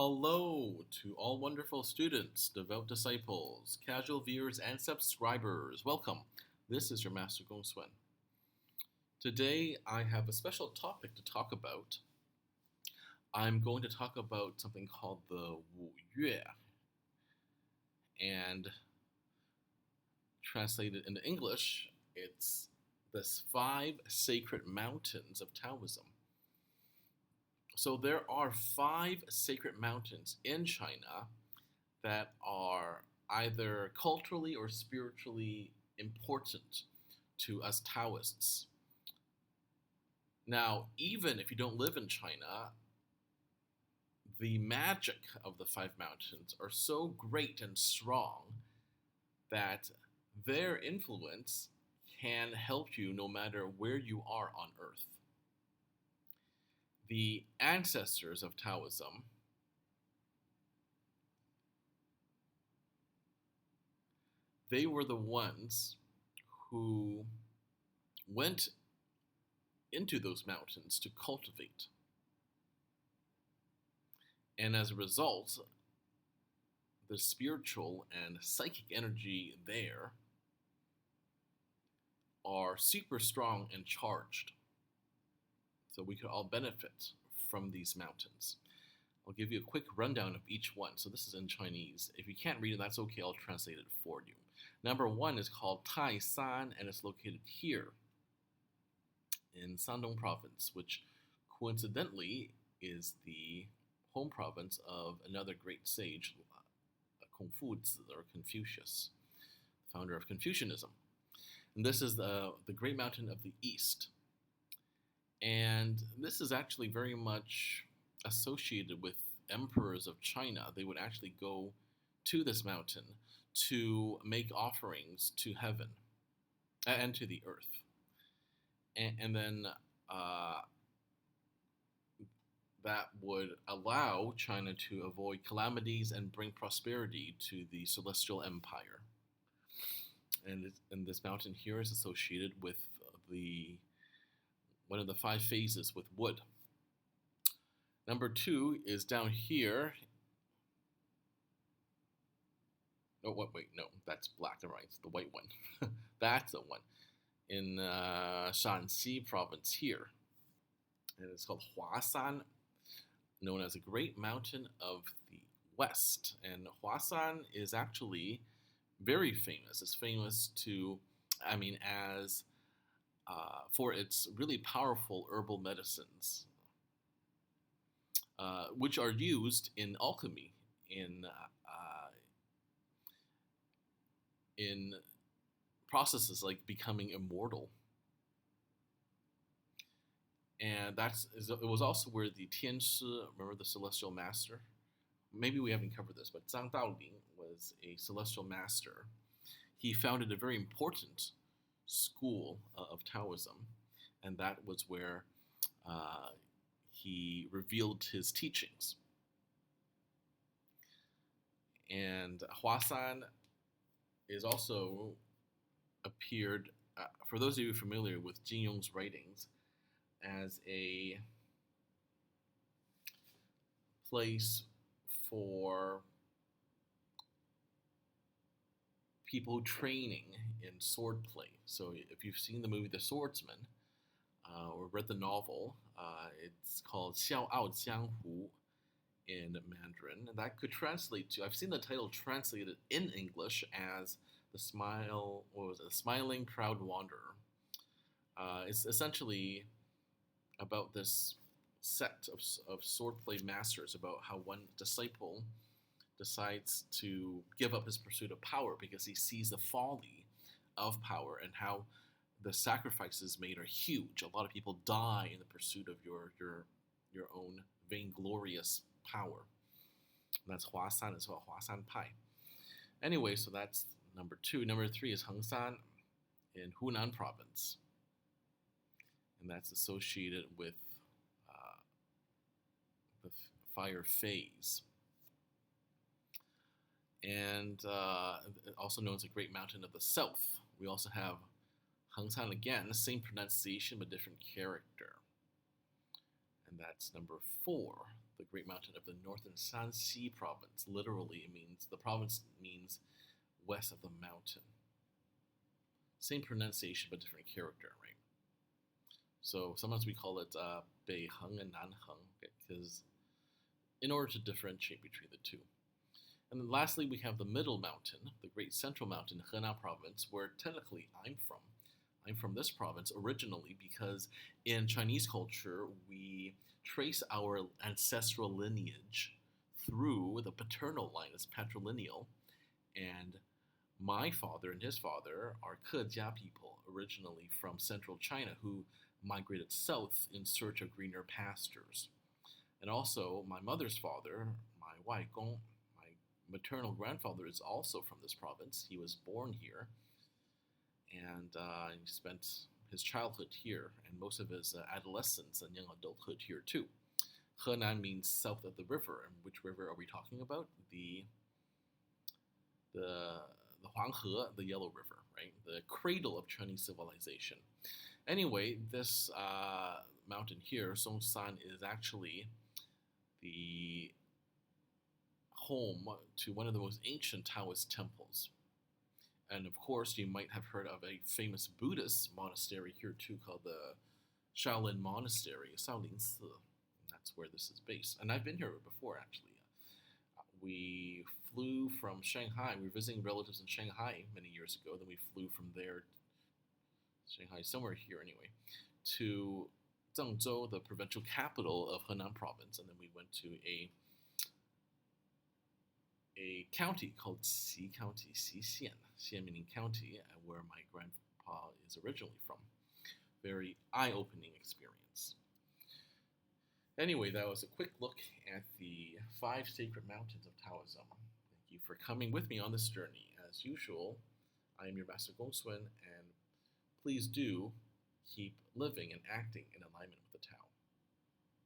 Hello to all wonderful students, devout disciples, casual viewers, and subscribers. Welcome. This is your Master GongSun. Today I have a special topic to talk about. I'm going to talk about something called the Wu Yue, and translated into English, it's the 5 sacred mountains of Taoism. So there are 5 sacred mountains in China that are either culturally or spiritually important to us Taoists. Now, even if you don't live in China, the magic of the 5 mountains are so great and strong that their influence can help you no matter where you are on earth. The ancestors of Taoism they were the ones who went into those mountains to cultivate. And as a result, the spiritual and psychic energy there are super strong and charged. So we could all benefit from these mountains. I'll give you a quick rundown of each one. So this is in Chinese. If you can't read it, that's okay. I'll translate it for you. Number 1 is called Taishan, and it's located here in Shandong province, which coincidentally is the home province of another great sage, Confucius, or Confucius, founder of Confucianism. And this is the great mountain of the east. And this is actually very much associated with emperors of China. They would actually go to this mountain to make offerings to heaven and to the earth. And then that would allow China to avoid calamities and bring prosperity to the celestial empire. And this mountain here is associated with one of the 5 phases with wood. Number 2 is down here. Oh, wait, no, that's black and white. It's the white one. That's the one in Shanxi province here. And it's called Huashan, known as a great mountain of the west. And Huashan is actually very famous. It's famous as for its really powerful herbal medicines, which are used in alchemy, in processes like becoming immortal. And it was also where the Tianshi, remember the celestial master? Maybe we haven't covered this, but Zhang Daoling was a celestial master. He founded a very important school of Taoism, and that was where he revealed his teachings. And Huashan is also appeared, for those of you familiar with Jin Yong's writings, as a place for people training in swordplay. So if you've seen the movie The Swordsman, or read the novel, it's called Xiao Ao Jianghu in Mandarin. And that could translate to, I've seen the title translated in English as the Smiling Proud Wanderer. It's essentially about this sect of swordplay masters, about how one disciple decides to give up his pursuit of power because he sees the folly of power and how the sacrifices made are huge. A lot of people die in the pursuit of your own vainglorious power. And that's Huashan as well, Huashan Pai. Anyway, so that's number 2. Number 3 is Hengshan in Hunan province. And that's associated with the fire phase. And also known as the Great Mountain of the South. We also have Hengshan again, same pronunciation but different character. And that's number 4, the great mountain of the northern Shanxi province. Literally, it means the province means west of the mountain. Same pronunciation but different character, right? So sometimes we call it Bei Heng and Nan Heng because in order to differentiate between the two. And then lastly, we have the middle mountain, the great central mountain, Henan province, where technically I'm from. I'm from this province originally because in Chinese culture, we trace our ancestral lineage through the paternal line as patrilineal. And my father and his father are Kejia people, originally from central China, who migrated south in search of greener pastures. And also, my mother's father, my Waigong, my maternal grandfather, is also from this province. He was born here, and he spent his childhood here, and most of his adolescence and young adulthood here too. Henan means south of the river, and which river are we talking about? The Huanghe, the Yellow River, right? The cradle of Chinese civilization. Anyway, this mountain here, GongSun, is actually the home to one of the most ancient Taoist temples. And of course, you might have heard of a famous Buddhist monastery here too called the Shaolin Monastery, Shaolinsi. That's where this is based. And I've been here before, actually. We flew from Shanghai. We were visiting relatives in Shanghai many years ago. Then we flew from there, Shanghai, somewhere here anyway, to Zhengzhou, the provincial capital of Henan province. And then we went to a county called Xi County, Xixian, Xian meaning county, where my grandpa is originally from. Very eye-opening experience. Anyway, that was a quick look at the 5 sacred mountains of Taoism. Thank you for coming with me on this journey. As usual, I am your Master GongSun, and please do keep living and acting in alignment with the Tao.